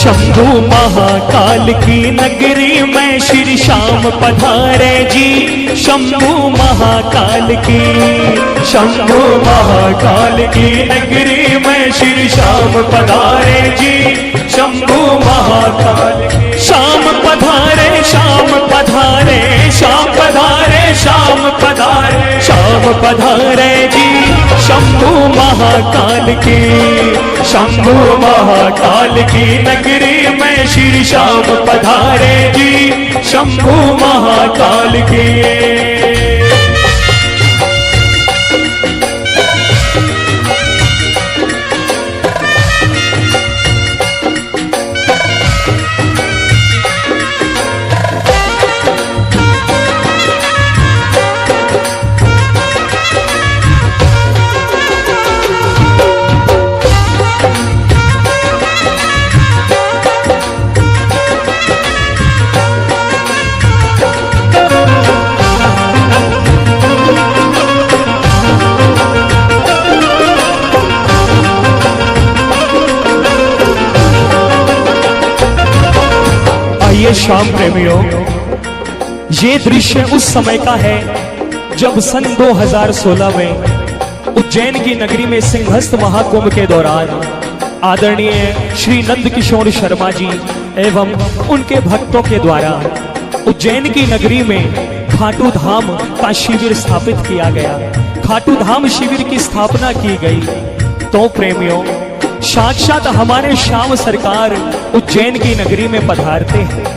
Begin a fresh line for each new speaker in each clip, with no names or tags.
शंभू महाकाल की नगरी में श्री श्याम पधारे जी। शंभू महाकाल की, शंभू महाकाल की नगरी में श्री श्याम पधारे जी। शंभू महाकाल की श्याम पधारे, श्याम पधारे, श्याम पधारे, श्याम पधारे, श्याम पधारे जी। शंभू महाकाल की, शंभू महाकाल की नगरी में श्री श्याम पधारे जी। शंभू महाकाल की।
ये श्याम प्रेमियों, ये दृश्य उस समय का है जब सन 2016 में उज्जैन की नगरी में सिंहस्थ महाकुंभ के दौरान आदरणीय श्री नंद किशोर शर्मा जी एवं उनके भक्तों के द्वारा उज्जैन की नगरी में खाटू धाम का शिविर स्थापित किया गया। खाटू धाम शिविर की स्थापना की गई। तो प्रेमियों, साक्षात हमारे श्याम सरकार उज्जैन की नगरी में पधारते हैं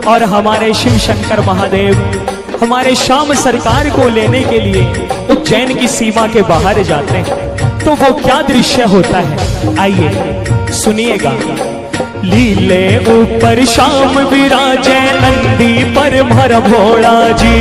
और हमारे शिव शंकर महादेव हमारे श्याम सरकार को लेने के लिए उज्जैन की सीमा के बाहर जाते हैं। तो वो क्या दृश्य होता है, आइए सुनिएगा।
लीले ऊपर श्याम विराजे नंदी पर भर भोला जी।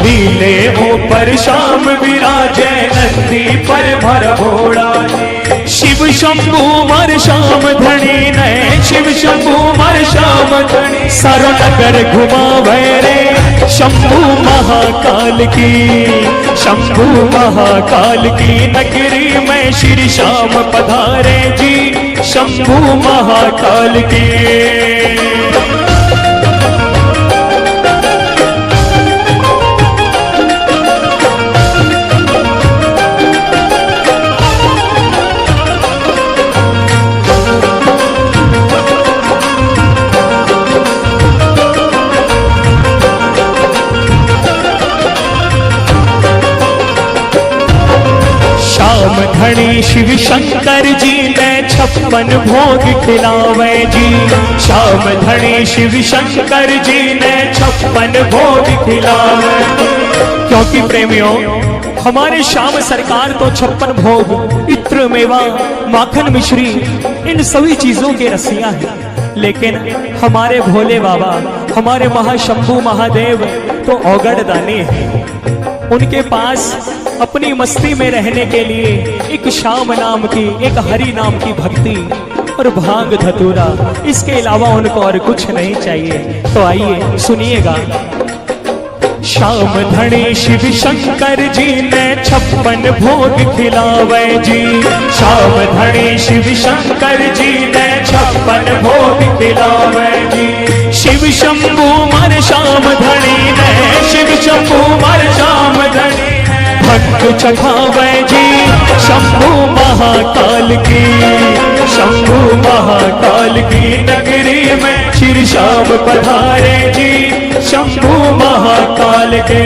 लीले ऊपर श्याम विराजे नंदी पर भर भोला जी। शिव शंभू मर श्याम धनी ने, शिव शंभू मर श्याम धनी सारो नगर घुमावे रे। शंभू महाकाल की, शंभू महाकाल की नगरी में श्री श्याम पधारे जी। शंभू महाकाल की। श्याम धनी शिव शंकर जी ने 56 भोग खिलावे जी। श्याम धनी शिव शंकर जी ने 56 भोग खिलावे।
क्योंकि प्रेमियों, हमारे श्याम सरकार तो 56 भोग, इत्र मेवा, माखन मिश्री, इन सभी चीजों के रसिया हैं। लेकिन हमारे भोले बाबा, हमारे महाशंभू महादेव तो औगड़ दानी हैं। उनके पास अपनी मस्ती में रहने के लिए एक श्याम नाम की, एक हरि नाम की भक्ति और भांग धतूरा, इसके अलावा उनको और कुछ नहीं चाहिए। तो आइए सुनिएगा।
श्याम धनी शिव शंकर जी ने 56 भोग खिलावे जी। श्याम धनी शिव शंकर जी ने 56 भोग खिलावे जी। शिव शंभू मर श्याम धनी ने, शिव शंभू मर श्याम धनी भक्त चढ़ावे जी। शंभू महाकाल की, शंभू महाकाल की नगरी में श्री श्याम पधारे जी। शंभू महाकाल के।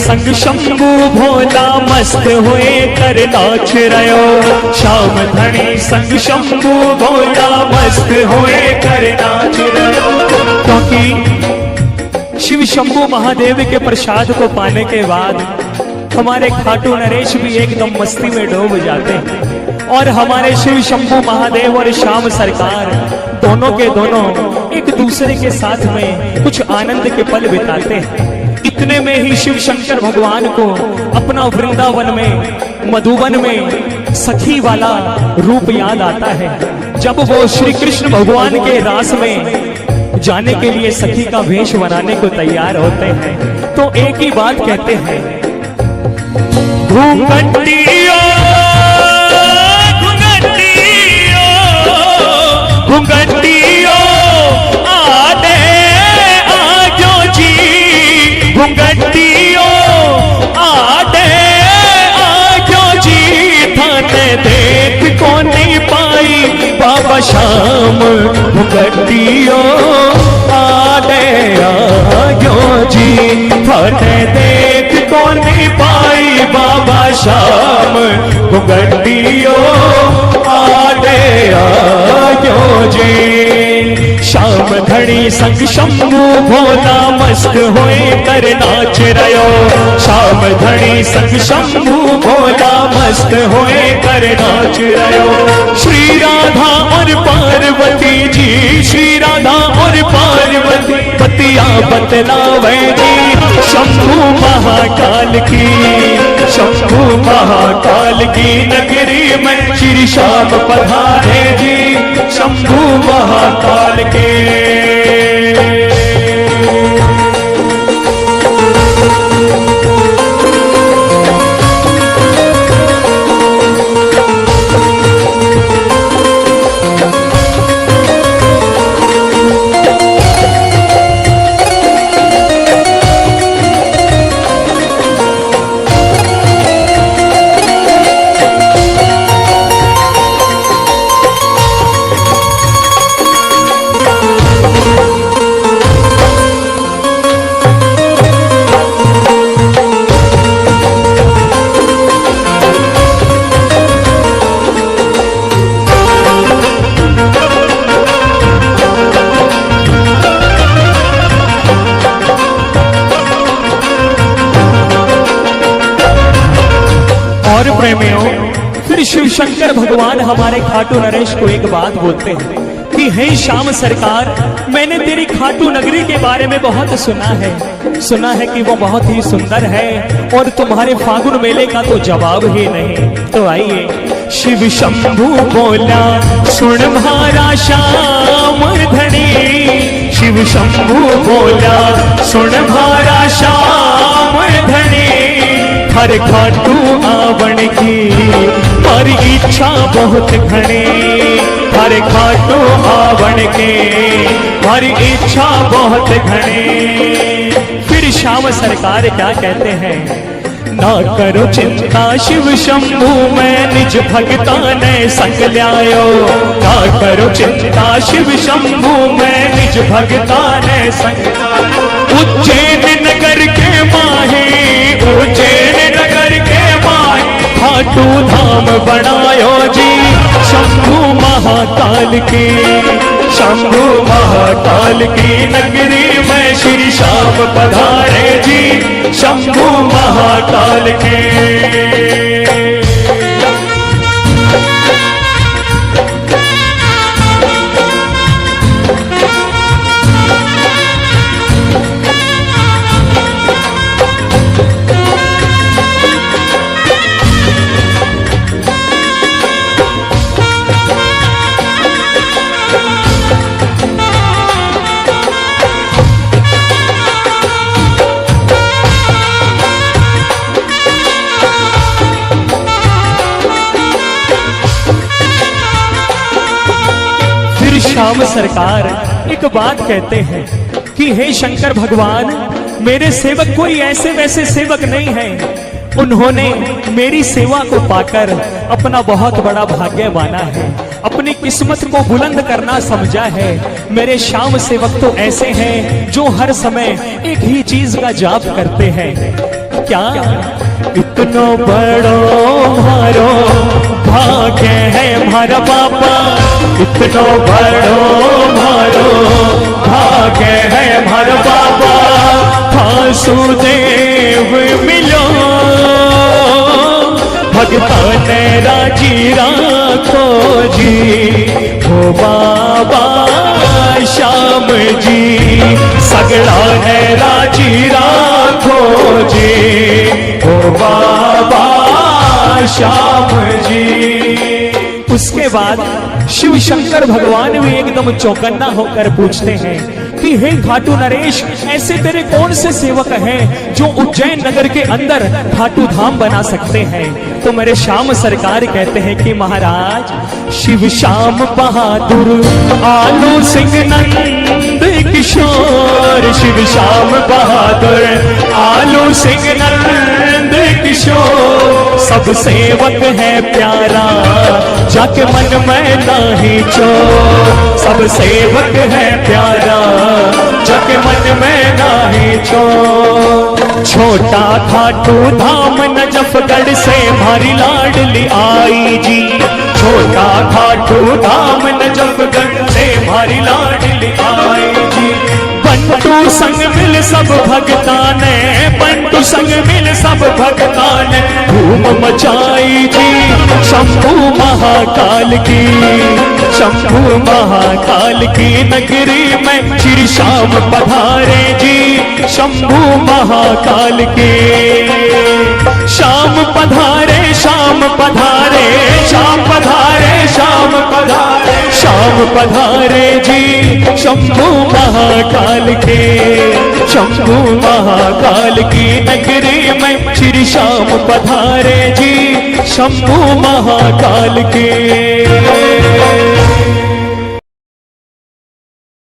संग शंभू भोला मस्त हुए कर नाच रयो। श्याम धनी संग शंभू भोला मस्त हुए कर नाच रयो। क्योंकि शिव शंभू महादेव के प्रसाद को पाने के बाद हमारे खाटू नरेश भी एकदम मस्ती में डूब जाते हैं और हमारे शिव शंभू महादेव और श्याम सरकार दोनों के दोनों एक दूसरे के साथ में कुछ आनंद के पल बिताते हैं। इतने में ही शिव शंकर भगवान को अपना वृंदावन में मधुबन में सखी वाला रूप याद आता है। जब वो श्री कृष्ण भगवान के रास में जाने के लिए सखी का वेश बनाने को तैयार होते हैं तो एक ही बात कहते हैं, घूंघटियो घूंघटियो घूंघटियो आदे आजो जी, घूंघटियो आदे आजो जी, थाने देख को नहीं पाई बाबा श्याम। घूंघटियो आदे आजो जी, थाने देख को नहीं पाई बाबा श्याम। घूंघटियो आदे आजो जी। श्याम धनी संग शंभू भोला मस्त होए कर नाच रयो। श्याम धनी संग शंभू भोला मस्त होए कर नाच रयो। श्री राधा और पार्वती जी, श्री राधा और पार्वती पतिया बतलावे जी। शंभू महाकाल की, शंभू महाकाल की नगरी में श्री श्याम पधारे जी। शंभू महाकाल के और प्रेमियों, फिर शिव शंकर भगवान हमारे खाटू नरेश को एक बात बोलते हैं कि हे श्याम सरकार, मैंने तेरी खाटू नगरी के बारे में बहुत सुना है कि वो बहुत ही सुंदर है और तुम्हारे फागुन मेले का तो जवाब ही नहीं। तो आइए शिव शंभू बोला सुन म्हारा श्याम धनी। शिव शंभू बोला सुन म्हारा श्याम धनी। हर खाटू आवण की पर इच्छा बहुत घनी। हर खाटू आवण के हर इच्छा बहुत घनी। फिर श्याम सरकार क्या कहते हैं, ना करो चिंता शिव शंभू मैं निज भगता ने संग ल्यायो। ना करो चिंता शिव शंभू मैं निज भगता ने संग ल्यायो। उज्जैन नगर के माहे, उज्जैन नगर के माहे खाटू धाम बनायो जी। शंभू महाकाल की, शंभू महाकाल की नगरी में श्री श्याम पधारे जी। शंभू महाकाल के श्याम सरकार एक बात कहते हैं कि हे शंकर भगवान, मेरे सेवक कोई ऐसे वैसे सेवक नहीं है। उन्होंने मेरी सेवा को पाकर अपना बहुत बड़ा भाग्य माना है, अपनी किस्मत को बुलंद करना समझा है। मेरे श्याम सेवक तो ऐसे हैं जो हर समय एक ही चीज का जाप करते हैं क्या इतनो बड़ो मारो भाग्य है मारा बाबा, इतनो बड़ो मारो भाग्य है मारा बाबा, वासुदेव मिलो भगतान राजी राखो जी, हो बाबा श्याम जी सगड़ा है राजी राखो जी, हो बाबा श्याम जी। उसके बाद शिव शंकर भगवान भी एकदम चौकन्ना होकर पूछते हैं कि हे खाटू नरेश, ऐसे तेरे कौन से सेवक हैं जो उज्जैन नगर के अंदर खाटू धाम बना सकते हैं? तो मेरे श्याम सरकार कहते हैं कि महाराज शिव श्याम बहादुर आलू सिंह नंद किशोर, शिव श्याम बहादुर आलू सिंह नंद किशोर, सब सेवक है प्यारा जाके मन में नाही चो, सब सेवक है प्यारा जाके मन में नाही चो। छोटा खाटू धाम नजफगढ़ से भारी लाडली आई जी, छोटा खाटू धाम नजफगढ़ से भारी लाडली आई जी। बंटू संग मिल सब भगता ने, बंटू संग मिल सब भगता ने धूम मचाई जी, शंभू महाकाल की, शंभू महाकाल की नगरी में श्री श्याम पधारे जी, शंभू महाकाल के श्याम पधारे, श्याम पधारे, श्याम पधारे, श्याम पधारे, श्याम पधारे जी, शंभू महाकाल के, शंभू महाकाल की नगरी में श्री श्याम पधारे जी, शंभू महाकाल के।